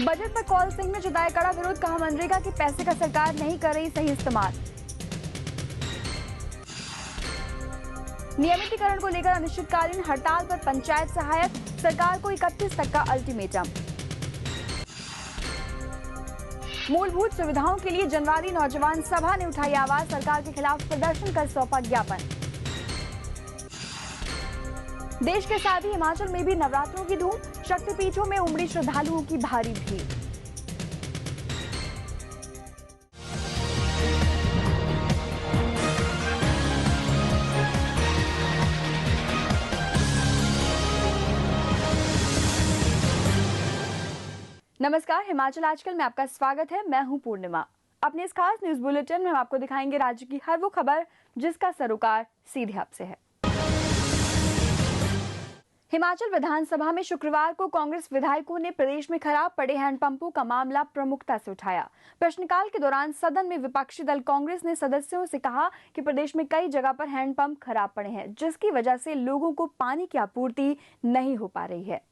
Budget पर कौल सिंह ने जताया कड़ा विरोध, कहा मनरेगा के पैसे का सरकार नहीं कर रही सही इस्तेमाल। नियमितीकरण को लेकर अनिश्चितकालीन हड़ताल पर पंचायत सहायक, सरकार को 31 तक का अल्टीमेटम। मूलभूत सुविधाओं के लिए जनवादी नौजवान सभा ने उठाई आवाज, सरकार के खिलाफ प्रदर्शन कर सौंपा ज्ञापन। देश के साथ ही हिमाचल में भी नवरात्रों की धूम, शक्तिपीठों में उमड़ी श्रद्धालुओं की भारी भीड़। नमस्कार, हिमाचल आजकल में आपका स्वागत है। मैं हूं पूर्णिमा। अपने इस खास न्यूज बुलेटिन में हम आपको दिखाएंगे राज्य की हर वो खबर जिसका सरोकार सीधे आपसे है। हिमाचल विधानसभा में शुक्रवार को कांग्रेस विधायकों ने प्रदेश में खराब पड़े हैंडपंपों का मामला प्रमुखता से उठाया। प्रश्नकाल के दौरान सदन में विपक्षी दल कांग्रेस ने सदस्यों से कहा कि प्रदेश में कई जगह पर हैंडपंप खराब पड़े हैं, जिसकी वजह से लोगों को पानी की आपूर्ति नहीं हो पा रही है।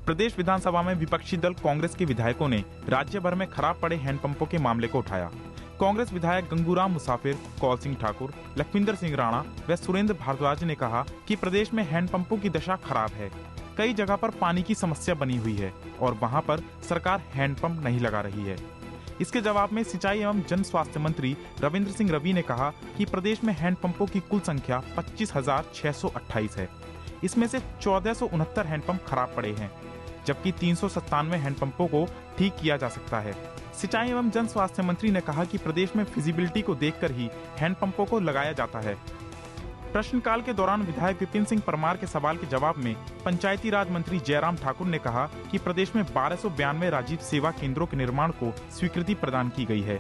प्रदेश विधानसभा में विपक्षी दल कांग्रेस के विधायकों ने राज्य भर में खराब पड़े हैंडपंपों के मामले को उठाया। कांग्रेस विधायक गंगूराम मुसाफिर, कौल सिंह ठाकुर, लखविंदर सिंह राणा व सुरेंद्र भारद्वाज ने कहा कि प्रदेश में हैंडपंपों की दशा खराब है। कई जगह पर पानी की समस्या बनी हुई है और वहां पर सरकार हैंडपंप नहीं लगा रही है। इसके जवाब में सिंचाई एवं जन स्वास्थ्य मंत्री रविंद्र सिंह रवि ने कहा कि प्रदेश में हैंडपंपों की कुल संख्या 25,628 है। इसमें से 1469 हैंडपंप खराब पड़े हैं, जबकि 397 हैंडपंपों को ठीक किया जा सकता है। सिंचाई एवं जन स्वास्थ्य मंत्री ने कहा कि प्रदेश में फिजिबिलिटी को देखकर ही हैंडपंपों को लगाया जाता है। प्रश्नकाल के दौरान विधायक विपिन सिंह परमार के सवाल के जवाब में पंचायती राज मंत्री जयराम ठाकुर ने कहा कि प्रदेश में 1292 राजीव सेवा केंद्रों के निर्माण को स्वीकृति प्रदान की गई है।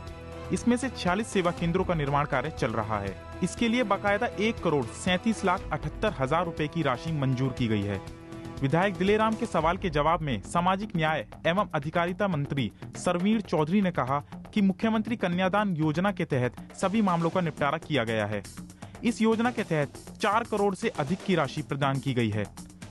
इसमें से 46 सेवा केंद्रों का निर्माण कार्य चल रहा है। इसके लिए बाकायदा 1,37,78,000 रुपए की राशि मंजूर की गई है। विधायक दिलेराम के सवाल के जवाब में सामाजिक न्याय एवं अधिकारिता मंत्री सरवीर चौधरी ने कहा कि मुख्यमंत्री कन्यादान योजना के तहत सभी मामलों का निपटारा किया गया है। इस योजना के तहत 4 करोड़ से अधिक की राशि प्रदान की गई है।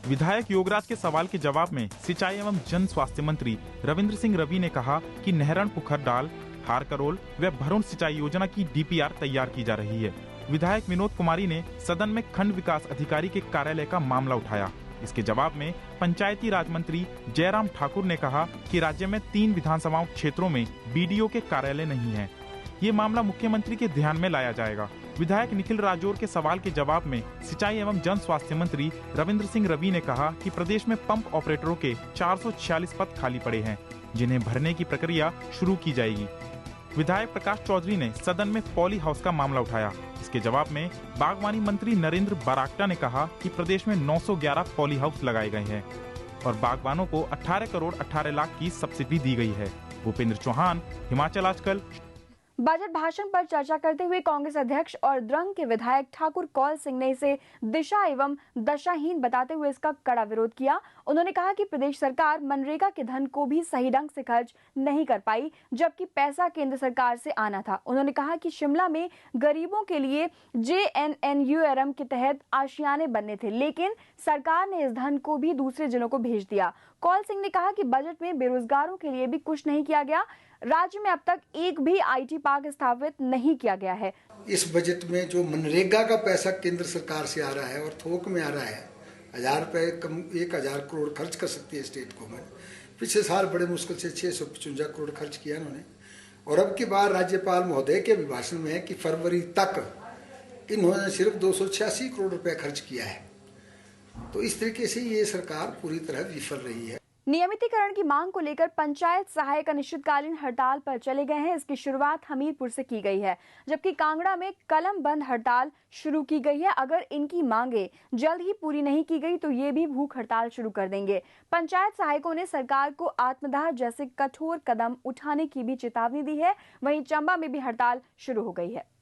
विधायक योगराज के सवाल के जवाब में सिंचाई एवं जन स्वास्थ्य मंत्री रविंद्र सिंह रवि ने कहा कि नहरण पुखरडाल, हार करोल व भरून सिंचाई योजना की DPR तैयार की जा रही है। विधायक विनोद कुमारी ने सदन में खंड विकास अधिकारी के कार्यालय का मामला उठाया। इसके जवाब में पंचायती राज मंत्री जयराम ठाकुर ने कहा कि राज्य में 3 विधानसभा क्षेत्रों में BDO के कार्यालय नहीं है। ये मामला मुख्यमंत्री के ध्यान में लाया जाएगा। विधायक निखिल राजौर के सवाल के जवाब में सिंचाई एवं जन स्वास्थ्य मंत्री रविंद्र सिंह रवि ने कहा कि प्रदेश में पंप ऑपरेटरों के 446 पद खाली पड़े हैं, जिन्हें भरने की प्रक्रिया शुरू की जाएगी। विधायक प्रकाश चौधरी ने सदन में पॉली हाउस का मामला उठाया। इसके जवाब में बागवानी मंत्री नरेंद्र बरागटा ने कहा कि प्रदेश में 911 पॉली हाउस लगाए गए हैं और बागवानों को 18 करोड़ 18 लाख की सब्सिडी दी गई है। भूपेंद्र चौहान, हिमाचल आजकल। बजट भाषण पर चर्चा करते हुए कांग्रेस अध्यक्ष और द्रंग के विधायक ठाकुर कौल सिंह ने इसे दिशा एवं दशाहीन बताते हुए इसका कड़ा विरोध किया। उन्होंने कहा कि प्रदेश सरकार मनरेगा के धन को भी सही ढंग से खर्च नहीं कर पाई, जबकि पैसा केंद्र सरकार से आना था। उन्होंने कहा कि शिमला में गरीबों के लिए JNNURM के तहत आशियाने बनने थे, लेकिन सरकार ने इस धन को भी दूसरे जिलों को भेज दिया। कौल सिंह ने कहा कि बजट में बेरोजगारों के लिए भी कुछ नहीं किया गया। राज्य में अब तक एक भी IT पार्क स्थापित नहीं किया गया है। इस बजट में जो मनरेगा का पैसा केंद्र सरकार से आ रहा है और थोक में आ रहा है, 1000 रुपए कम 1000 करोड़ खर्च कर सकती है स्टेट गवर्नमेंट। पिछले साल बड़े मुश्किल से 655 करोड़ खर्च किया इन्होंने, और अब की बार राज्यपाल महोदय के अभिभाषण में है कि फरवरी तक इन्होंने सिर्फ 286 करोड़ रुपए खर्च किया है। तो इस तरीके से ये सरकार पूरी तरह विफल रही है। नियमितीकरण की मांग को लेकर पंचायत सहायक अनिश्चितकालीन हड़ताल पर चले गए हैं। इसकी शुरुआत हमीरपुर से की गई है, जबकि कांगड़ा में कलम बंद हड़ताल शुरू की गई है। अगर इनकी मांगे जल्द ही पूरी नहीं की गई तो ये भी भूख हड़ताल शुरू कर देंगे। पंचायत सहायकों ने सरकार को आत्मदाह जैसे कठोर कदम उठाने की भी चेतावनी दी है। वहीं चंबा में भी हड़ताल शुरू हो गई है।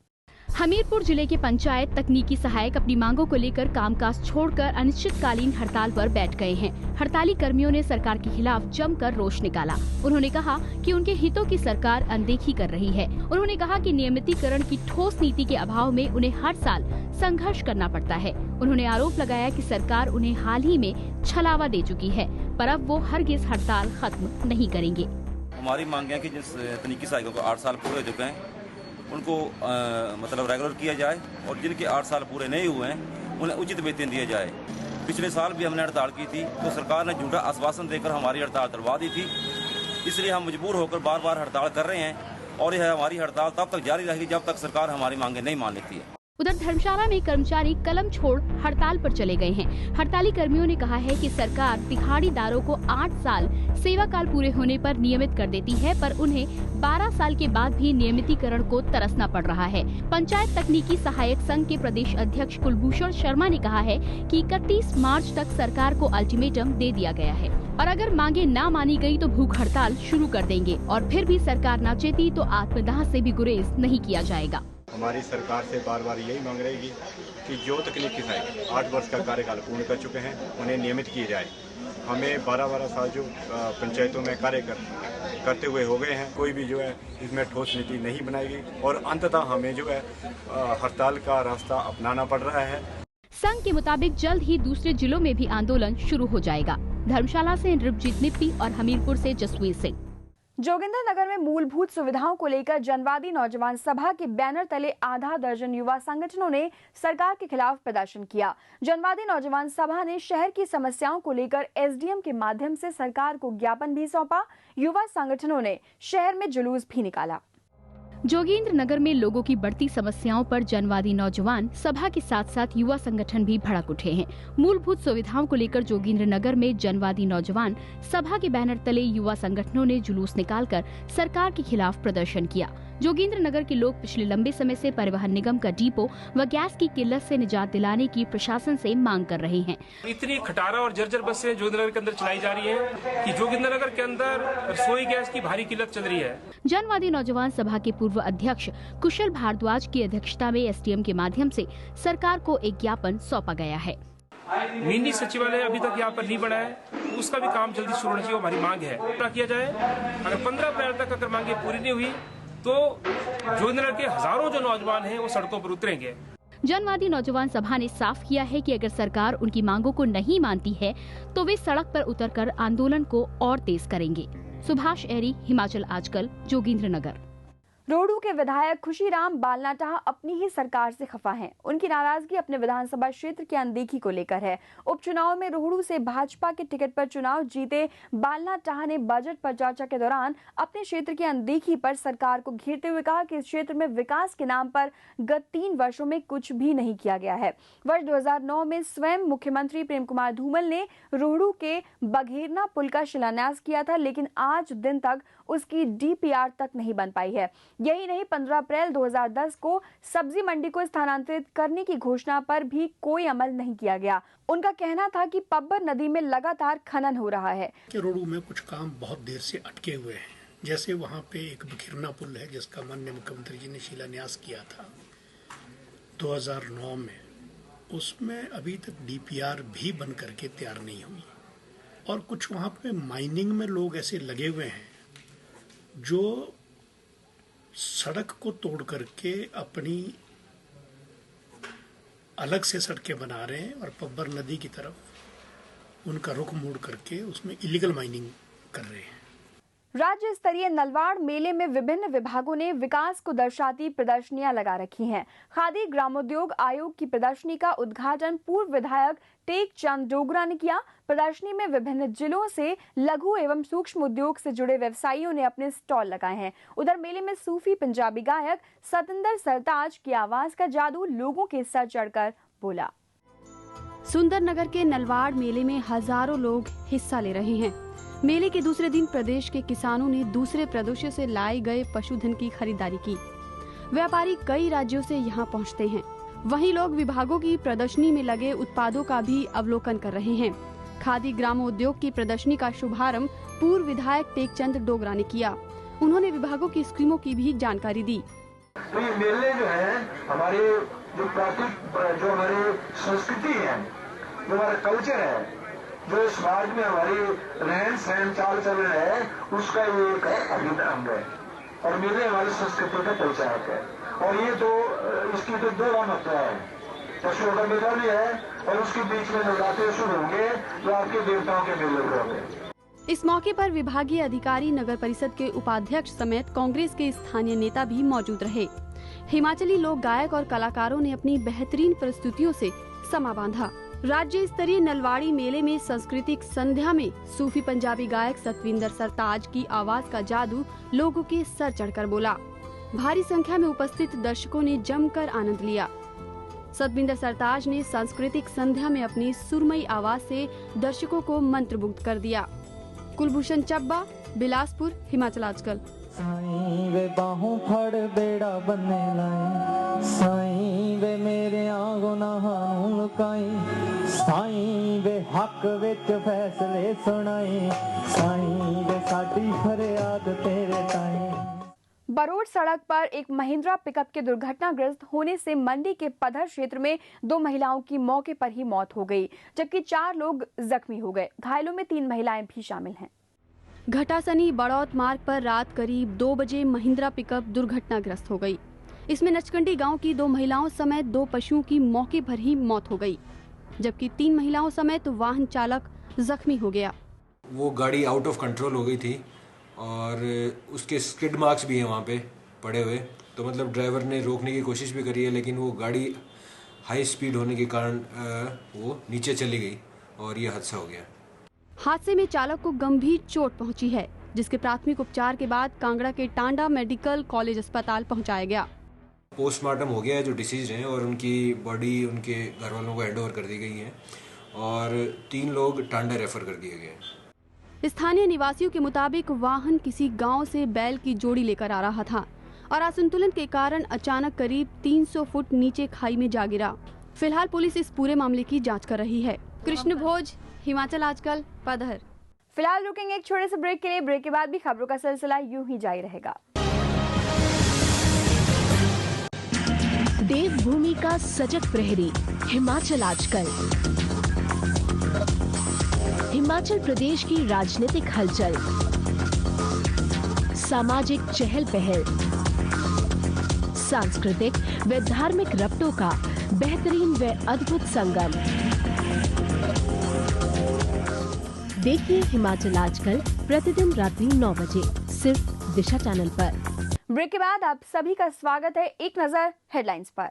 हमीरपुर जिले के पंचायत तकनीकी सहायक अपनी मांगों को लेकर कामकाज छोड़कर अनिश्चितकालीन हड़ताल पर बैठ गए हैं। हड़ताली कर्मियों ने सरकार के खिलाफ जमकर रोष निकाला। उन्होंने कहा कि उनके हितों की सरकार अनदेखी कर रही है। उन्होंने कहा कि नियमितीकरण की ठोस नीति के अभाव में उन्हें हर साल संघर्ष करना पड़ता है। उन्होंने आरोप लगाया कि सरकार उन्हें हाल ही में छलावा दे चुकी है, पर अब वो हरगिज हड़ताल खत्म नहीं करेंगे। हमारी मांग है कि जिन तकनीकी सहायकों को 8 साल पूरे हो चुके हैं उनको मतलब रेगुलर किया जाए और जिनके 8 साल पूरे नहीं हुए हैं उन्हें उचित वेतन दिया जाए। पिछले साल भी हमने हड़ताल की थी तो सरकार ने झूठा आश्वासन देकर हमारी हड़ताल तुड़वा दी थी, इसलिए हम मजबूर होकर बार बार हड़ताल कर रहे हैं और यह हमारी हड़ताल तब तक जारी रहेगी जब तक सरकार हमारी मांगें नहीं मान लेती है। उधर धर्मशाला में कर्मचारी कलम छोड़ हड़ताल पर चले गए हैं। हड़ताली कर्मियों ने कहा है कि सरकार दिहाड़ीदारों को 8 साल सेवा काल पूरे होने पर नियमित कर देती है, पर उन्हें 12 साल के बाद भी नियमितीकरण को तरसना पड़ रहा है। पंचायत तकनीकी सहायक संघ के प्रदेश अध्यक्ष कुलभूषण शर्मा ने कहा है कि 31 मार्च तक सरकार को अल्टीमेटम दे दिया गया है और अगर मांगे ना मानी गई तो भूख हड़ताल शुरू कर देंगे और फिर भी सरकार ना चेती तो आत्मदाह से भी गुरेज नहीं किया जाएगा। हमारी सरकार से बार बार यही मांग रहेगी कि जो तकनीकी सहायक 8 वर्ष का कार्यकाल पूर्ण कर चुके हैं उन्हें नियमित किए जाए। हमें 12-12 साल जो पंचायतों में कार्य करते हुए हो गए हैं, कोई भी जो है इसमें ठोस नीति नहीं बनाएगी और अंततः हमें जो है हड़ताल का रास्ता अपनाना पड़ रहा है। संघ के मुताबिक जल्द ही दूसरे जिलों में भी आंदोलन शुरू हो जाएगा। धर्मशाला से नृपजीत निप्पी और हमीरपुर से जसवीर सिंह। जोगिंद्रनगर में मूलभूत सुविधाओं को लेकर जनवादी नौजवान सभा के बैनर तले आधा दर्जन युवा संगठनों ने सरकार के खिलाफ प्रदर्शन किया। जनवादी नौजवान सभा ने शहर की समस्याओं को लेकर एसडीएम के माध्यम से सरकार को ज्ञापन भी सौंपा। युवा संगठनों ने शहर में जुलूस भी निकाला। जोगिंद्रनगर में लोगों की बढ़ती समस्याओं पर जनवादी नौजवान सभा के साथ साथ युवा संगठन भी भड़क उठे हैं। मूलभूत सुविधाओं को लेकर जोगिंद्रनगर में जनवादी नौजवान सभा के बैनर तले युवा संगठनों ने जुलूस निकालकर सरकार के खिलाफ प्रदर्शन किया। जोगिंद्रनगर के लोग पिछले लंबे समय से परिवहन निगम का डिपो व गैस की किल्लत से निजात दिलाने की प्रशासन से मांग कर रहे हैं। इतनी खटारा और जर्जर बसें जोगिंद्रनगर के अंदर चलाई जा रही हैं कि जोगिंद्रनगर के अंदर रसोई गैस की भारी किल्लत चल रही है। जनवादी नौजवान सभा के पूर्व अध्यक्ष कुशल भारद्वाज की अध्यक्षता में एसडीएम के माध्यम से सरकार को एक ज्ञापन सौंपा गया है। मिनी सचिवालय अभी तक यहाँ पर नहीं बना है, उसका भी काम जल्दी शुरू होना चाहिए, हमारी मांग है पूरा किया जाए। अगर 15 अप्रैल तक अगर मांगे पूरी नहीं हुई तो जोगिंद्रनगर के हजारों जो नौजवान हैं वो सड़कों पर उतरेंगे। जनवादी नौजवान सभा ने साफ किया है कि अगर सरकार उनकी मांगों को नहीं मानती है तो वे सड़क पर उतरकर आंदोलन को और तेज करेंगे। सुभाष एरी, हिमाचल आजकल, जोगिंद्रनगर। रोहडू के विधायक खुशीराम बालनाटाह अपनी ही सरकार से खफा हैं। उनकी नाराजगी अपने विधानसभा क्षेत्र की अनदेखी को लेकर है। उपचुनाव में रोहडू से भाजपा के टिकट पर चुनाव जीते बालनाटाह ने बजट पर चर्चा के दौरान अपने क्षेत्र की अनदेखी पर सरकार को घेरते हुए कहा कि इस क्षेत्र में विकास के नाम पर गत 3 वर्षों में कुछ भी नहीं किया गया है। वर्ष 2009 में स्वयं मुख्यमंत्री प्रेम कुमार धूमल ने रोहडू के बघेरना पुल का शिलान्यास किया था, लेकिन आज दिन तक उसकी डीपीआर तक नहीं बन पाई है। यही नहीं, 15 अप्रैल 2010 को सब्जी मंडी को स्थानांतरित करने की घोषणा पर भी कोई अमल नहीं किया गया। उनका कहना था कि पब्बर नदी में लगातार खनन हो रहा है। रोहडू में कुछ काम बहुत देर से अटके हुए हैं, जैसे वहाँ पे एक बघेरना पुल है जिसका माननीय मुख्यमंत्री जी ने शिलान्यास किया था 2009 में, उसमें अभी तक डीपीआर भी बन करके तैयार नहीं हुई। और कुछ वहाँ पे माइनिंग में लोग ऐसे लगे हुए हैं जो सड़क को तोड़ करके अपनी अलग से सड़कें बना रहे हैं और पब्बर नदी की तरफ उनका रुख मोड़ करके उसमें इलीगल माइनिंग कर रहे हैं। राज्य स्तरीय नलवाड़ मेले में विभिन्न विभागों ने विकास को दर्शाती प्रदर्शनियां लगा रखी हैं। खादी ग्रामोद्योग आयोग की प्रदर्शनी का उद्घाटन पूर्व विधायक टेक चंद डोगरा ने किया। प्रदर्शनी में विभिन्न जिलों से लघु एवं सूक्ष्म उद्योग से जुड़े व्यवसायियों ने अपने स्टॉल लगाए हैं। उधर मेले में सूफी पंजाबी गायक सतिंदर सरताज की आवाज का जादू लोगों के सर चढ़कर बोला। सुंदरनगर के नलवाड़ मेले में हजारों लोग हिस्सा ले रहे हैं। मेले के दूसरे दिन प्रदेश के किसानों ने दूसरे प्रदेशों से लाए गए पशुधन की खरीदारी की। व्यापारी कई राज्यों से यहां पहुंचते हैं। वहीं लोग विभागों की प्रदर्शनी में लगे उत्पादों का भी अवलोकन कर रहे हैं। खादी ग्रामोद्योग की प्रदर्शनी का शुभारंभ पूर्व विधायक टेकचंद डोगरा ने किया। उन्होंने विभागों की स्कीमों की भी जानकारी दी। तो ये मेले जो है हमारे जो प्राकृतिक जो हमारे संस्कृति है, जो हमारा कल्चर है, जो समाज में हमारी रहन सहन चाल चलन है, उसका ये एक अभिन्न अंग है और मेले हमारी संस्कृति का परिचायक है। और ये तो इसकी तो 2 महत्व है, पशुओं का मेला भी है और उसके बीच में नवरात्रे शुरू होंगे जो आपके देवताओं के मेले होंगे। इस मौके पर विभागीय अधिकारी, नगर परिषद के उपाध्यक्ष समेत कांग्रेस के स्थानीय नेता भी मौजूद रहे। हिमाचली लोक गायक और कलाकारों ने अपनी बेहतरीन प्रस्तुतियों से समा बांधा। राज्य स्तरीय नलवाड़ी मेले में सांस्कृतिक संध्या में सूफी पंजाबी गायक सतविंदर सरताज की आवाज का जादू लोगों के सर चढ़कर बोला। भारी संख्या में उपस्थित दर्शकों ने जमकर आनंद लिया। सतविंदर सरताज ने सांस्कृतिक संध्या में अपनी सुरमई आवाज से दर्शकों को मंत्रमुग्ध कर दिया। कुलभूषण चब्बा, बिलासपुर, हिमाचल आजकल। साईं वे बाहों फड़ बेड़ा बन्ने लाए, साईं वे मेरे गुनाहां नूं लुकाई, साईं वे हक विच फैसले सुनाई, साईं वे साडी फरियाद तेरे ताईं। बरोड सड़क पर एक महिंद्रा पिकअप के दुर्घटनाग्रस्त होने से मंडी के पधर क्षेत्र में 2 महिलाओं की मौके पर ही मौत हो गई, जबकि 4 लोग जख्मी हो गए। घायलों में 3 महिलाएं भी शामिल हैं। घटासनी बड़ौत मार्ग पर रात करीब 2 बजे महिंद्रा पिकअप दुर्घटनाग्रस्त हो गई। इसमें नचकंडी गांव की 2 महिलाओं समेत 2 पशुओं की मौके पर ही मौत हो गई, जबकि 3 महिलाओं समेत वाहन चालक जख्मी हो गया। वो गाड़ी आउट ऑफ कंट्रोल हो गई थी और उसके स्किड मार्क्स भी हैं वहाँ पे पड़े हुए। तो मतलब ड्राइवर ने रोकने की कोशिश भी करी है, लेकिन वो गाड़ी हाई स्पीड होने के कारण वो नीचे चली गई और ये हादसा हो गया। हादसे में चालक को गंभीर चोट पहुंची है, जिसके प्राथमिक उपचार के बाद कांगड़ा के टांडा मेडिकल कॉलेज अस्पताल पहुंचाया गया। पोस्टमार्टम हो गया है जो डिसीज हैं और उनकी बॉडी उनके घर वालों को हैंड ओवर कर दी गई है और 3 लोग टांडा रेफर कर दिए गए हैं। स्थानीय निवासियों के मुताबिक वाहन किसी गांव से बैल की जोड़ी लेकर आ रहा था और असंतुलन के कारण अचानक करीब 300 फुट नीचे खाई में जा गिरा। फिलहाल पुलिस इस पूरे मामले की जांच कर रही है। कृष्ण भोज, हिमाचल आजकल, पधर। फिलहाल रुकेंगे एक छोटे से ब्रेक के लिए। ब्रेक के बाद भी खबरों का सिलसिला यूं ही जारी रहेगा। देवभूमि का सजग प्रहरी, हिमाचल आजकल। हिमाचल प्रदेश की राजनीतिक हलचल, सामाजिक चहल पहल, सांस्कृतिक व धार्मिक रबतों का बेहतरीन व अद्भुत संगम। देखिए हिमाचल आजकल प्रतिदिन रात्रि 9 बजे सिर्फ दिशा चैनल पर। ब्रेक के बाद आप सभी का स्वागत है। एक नजर हेडलाइंस पर।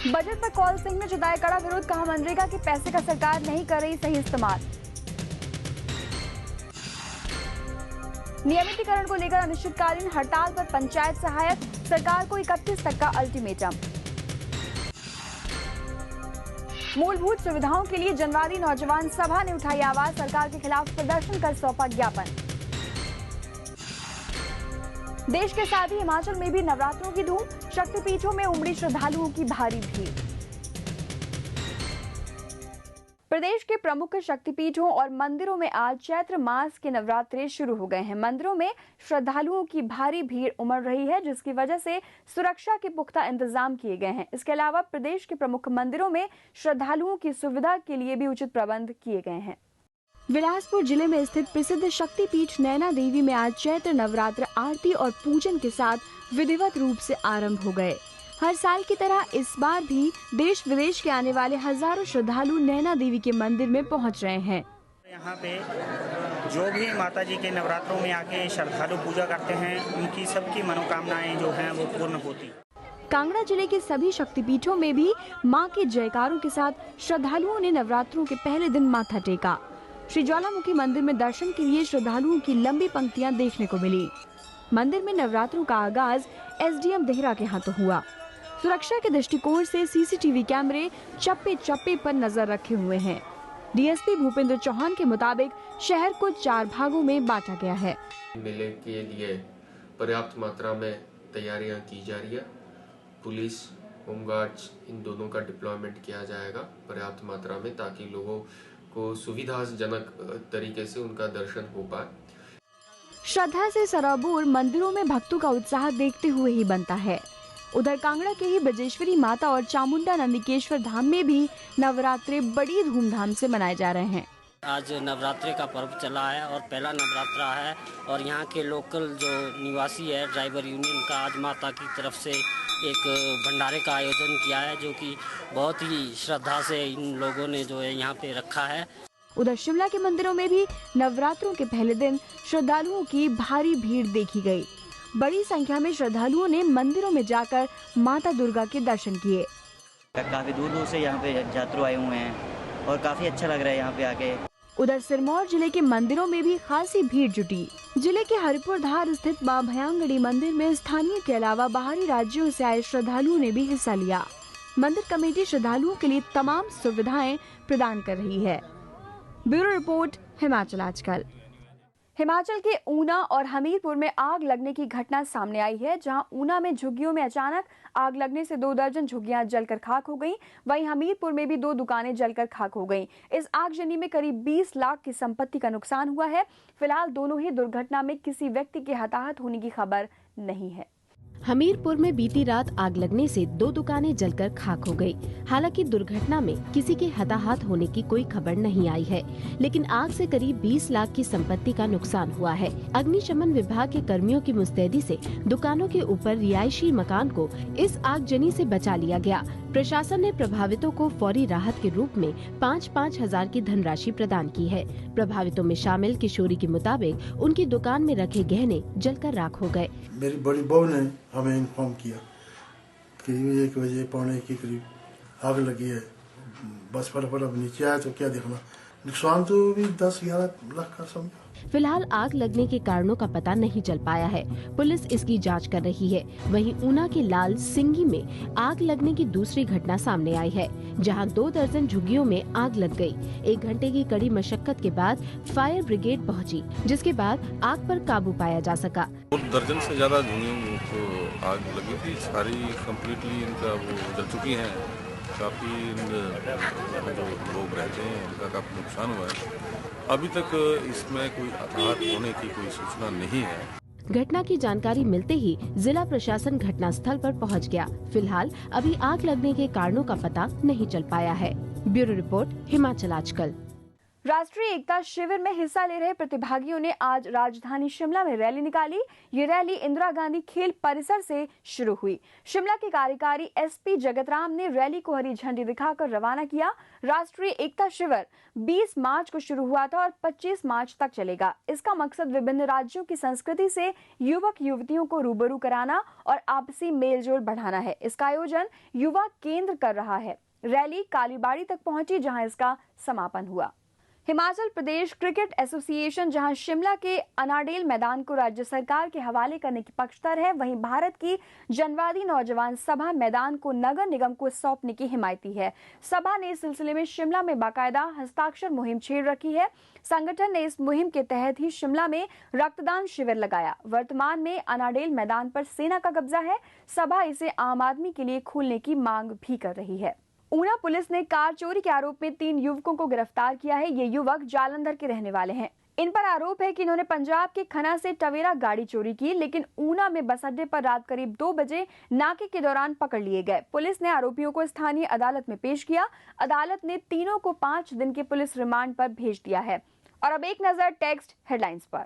बजट पर कौल सिंह ने जताया कड़ा विरोध, कहा मनरेगा के पैसे का सरकार नहीं कर रही सही इस्तेमाल। नियमितीकरण को लेकर अनिश्चितकालीन हड़ताल पर पंचायत सहायक, सरकार को 31 तक का अल्टीमेटम। मूलभूत सुविधाओं के लिए जनवारी नौजवान सभा ने उठाई आवाज, सरकार के खिलाफ प्रदर्शन कर सौंपा ज्ञापन। देश के साथ ही हिमाचल में भी नवरात्रों की धूम, शक्तिपीठों में उमड़ी श्रद्धालुओं की भारी भीड़। प्रदेश के प्रमुख शक्तिपीठों और मंदिरों में आज चैत्र मास के नवरात्रे शुरू हो गए हैं। मंदिरों में श्रद्धालुओं की भारी भीड़ उमड़ रही है, जिसकी वजह से सुरक्षा के पुख्ता इंतजाम किए गए हैं। इसके अलावा प्रदेश के प्रमुख मंदिरों में श्रद्धालुओं की सुविधा के लिए भी उचित प्रबंध किए गए हैं। बिलासपुर जिले में स्थित प्रसिद्ध शक्तिपीठ नैना देवी में आज चैत्र नवरात्र आरती और पूजन के साथ विधिवत रूप से आरंभ हो गए। हर साल की तरह इस बार भी देश विदेश के आने वाले हजारों श्रद्धालु नैना देवी के मंदिर में पहुंच रहे हैं। यहाँ पे जो भी माता जी के नवरात्रों में आके श्रद्धालु पूजा करते हैं, उनकी सबकी मनोकामनाएं जो हैं वो पूर्ण होती। कांगड़ा जिले के सभी शक्तिपीठों में भी मां के जयकारों के साथ श्रद्धालुओं ने नवरात्रों के पहले दिन माथा टेका। श्री ज्वालामुखी मंदिर में दर्शन के लिए श्रद्धालुओं की लंबी पंक्तियां देखने को मिली। मंदिर में नवरात्रों का आगाज एसडीएम देहरा के हाथों हुआ। सुरक्षा के दृष्टिकोण से सीसीटीवी कैमरे चप्पे चप्पे पर नजर रखे हुए हैं। डीएसपी भूपेंद्र चौहान के मुताबिक शहर को 4 भागों में बांटा गया है। मेले के लिए पर्याप्त मात्रा में तैयारियां की जा रही है। पुलिस, होमगार्ड्स, इन दोनों का डिप्लॉयमेंट किया जाएगा पर्याप्त मात्रा में, ताकि लोगों को सुविधाजनक तरीके से उनका दर्शन हो पाए। श्रद्धा से सराबोर मंदिरों में भक्तों का उत्साह देखते हुए ही बनता है। उधर कांगड़ा के ही ब्रजेश्वरी माता और चामुंडा नंदिकेश्वर धाम में भी नवरात्रे बड़ी धूमधाम से मनाए जा रहे हैं। आज नवरात्रे का पर्व चला है और पहला नवरात्रा है और यहाँ के लोकल जो निवासी है ड्राइवर यूनियन का आज माता की तरफ से एक भंडारे का आयोजन किया है, जो कि बहुत ही श्रद्धा से इन लोगों ने जो है यहाँ पे रखा है। उधर शिमला के मंदिरों में भी नवरात्रों के पहले दिन श्रद्धालुओं की भारी भीड़ देखी गई। बड़ी संख्या में श्रद्धालुओं ने मंदिरों में जाकर माता दुर्गा के दर्शन किए। काफी दूर दूर से यहाँ पे यात्रु आए हुए हैं और काफी अच्छा लग रहा है यहाँ पे आके। उधर सिरमौर जिले के मंदिरों में भी खासी भीड़ जुटी। जिले के हरिपुर धार स्थित मां भयांगड़ी मंदिर में स्थानीय के अलावा बाहरी राज्यों से आए श्रद्धालुओं ने भी हिस्सा लिया। मंदिर कमेटी श्रद्धालुओं के लिए तमाम सुविधाएं प्रदान कर रही है। ब्यूरो रिपोर्ट, हिमाचल आजकल। हिमाचल के ऊना और हमीरपुर में आग लगने की घटना सामने आई है, जहां ऊना में झुग्गियों में अचानक आग लगने से 2 दर्जन झुग्गियां जलकर खाक हो गईं। वहीं हमीरपुर में भी 2 दुकानें जलकर खाक हो गईं। इस आगजनी में करीब 20 लाख की संपत्ति का नुकसान हुआ है। फिलहाल दोनों ही दुर्घटना में किसी व्यक्ति के हताहत होने की खबर नहीं है। हमीरपुर में बीती रात आग लगने से 2 दुकानें जलकर खाक हो गई। हालांकि दुर्घटना में किसी के हताहत होने की कोई खबर नहीं आई है, लेकिन आग से करीब 20 लाख की संपत्ति का नुकसान हुआ है। अग्निशमन विभाग के कर्मियों की मुस्तैदी से दुकानों के ऊपर रिहायशी मकान को इस आगजनी से बचा लिया गया। प्रशासन ने प्रभावितों को फौरी राहत के रूप में 5-5 हजार की धनराशि प्रदान की है। प्रभावितों में शामिल किशोरी के मुताबिक उनकी दुकान में रखे गहने जलकर राख हो गए। मेरी बड़ी बहू ने हमें इन्फॉर्म किया करीब 1 बजे पौने के करीब आग लगी है। बस फटाफट अब नीचे आया तो क्या देखना, नुकसान तो भी 10-11 लाख का समझा। फिलहाल आग लगने के कारणों का पता नहीं चल पाया है। पुलिस इसकी जांच कर रही है। वहीं ऊना के लाल सिंगी में आग लगने की दूसरी घटना सामने आई है, जहां 2 दर्जन झुग्गियों में आग लग गई। 1 घंटे की कड़ी मशक्कत के बाद फायर ब्रिगेड पहुंची, जिसके बाद आग पर काबू पाया जा सका। 2 दर्जन से ज्यादा झुग्गियों को आग लगी थी। सारी कम्प्लीटली इनका वो जल चुकी हैं। काफी जो लोग रहते हैं उनका काफी नुकसान हुआ है। अभी तक इसमें कोई हताहत होने की कोई सूचना नहीं है। घटना की जानकारी मिलते ही जिला प्रशासन घटना स्थल पर पहुंच गया। फिलहाल अभी आग लगने के कारणों का पता नहीं चल पाया है। ब्यूरो रिपोर्ट, हिमाचल आजकल। राष्ट्रीय एकता शिविर में हिस्सा ले रहे प्रतिभागियों ने आज राजधानी शिमला में रैली निकाली। ये रैली इंदिरा गांधी खेल परिसर से शुरू हुई। शिमला के कार्यकारी एसपी जगतराम ने रैली को हरी झंडी दिखाकर रवाना किया। राष्ट्रीय एकता शिविर 20 मार्च को शुरू हुआ था और 25 मार्च तक चलेगा। इसका मकसद विभिन्न राज्यों की संस्कृति से युवक युवतियों को रूबरू कराना और आपसी मेलजोल बढ़ाना है। इसका आयोजन युवा केंद्र कर रहा है। रैली कालीबाड़ी तक पहुंची, जहां इसका समापन हुआ। हिमाचल प्रदेश क्रिकेट एसोसिएशन जहां शिमला के अनाडेल मैदान को राज्य सरकार के हवाले करने की पक्षधर है, वहीं भारत की जनवादी नौजवान सभा मैदान को नगर निगम को सौंपने की हिमायती है। सभा ने इस सिलसिले में शिमला में बाकायदा हस्ताक्षर मुहिम छेड़ रखी है। संगठन ने इस मुहिम के तहत ही शिमला में रक्तदान शिविर लगाया। वर्तमान में अनाडेल मैदान पर सेना का कब्जा है। सभा इसे आम आदमी के लिए खोलने की मांग भी कर रही है। ऊना पुलिस ने कार चोरी के आरोप में 3 युवकों को गिरफ्तार किया है। ये युवक जालंधर के रहने वाले हैं। इन पर आरोप है कि इन्होंने पंजाब के खन्ना से टवेरा गाड़ी चोरी की, लेकिन ऊना में बस अड्डे पर रात करीब 2 बजे नाके के दौरान पकड़ लिए गए। पुलिस ने आरोपियों को स्थानीय अदालत में पेश किया। अदालत ने तीनों को 5 दिन के पुलिस रिमांड पर भेज दिया है। और अब एक नजर टेक्स्ट हेडलाइंस पर।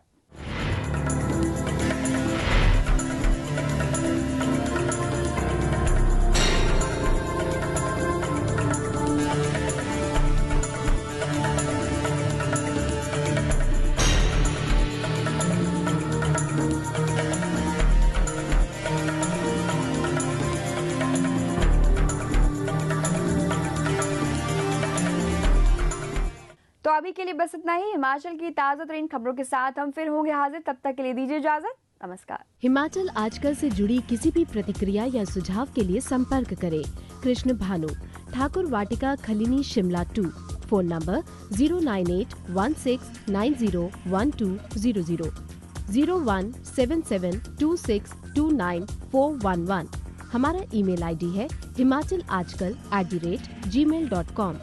तो अभी के लिए बस इतना ही। हिमाचल की ताजा तरीन खबरों के साथ हम फिर होंगे हाजिर। तब तक के लिए दीजिए इजाजत। नमस्कार। हिमाचल आजकल से जुड़ी किसी भी प्रतिक्रिया या सुझाव के लिए संपर्क करें कृष्ण भानु, ठाकुर वाटिका, खलीनी, शिमला 2। Phone number 09816901200, 017726294111। हमारा ईमेल आईडी है himachalaajkal@gmail.com।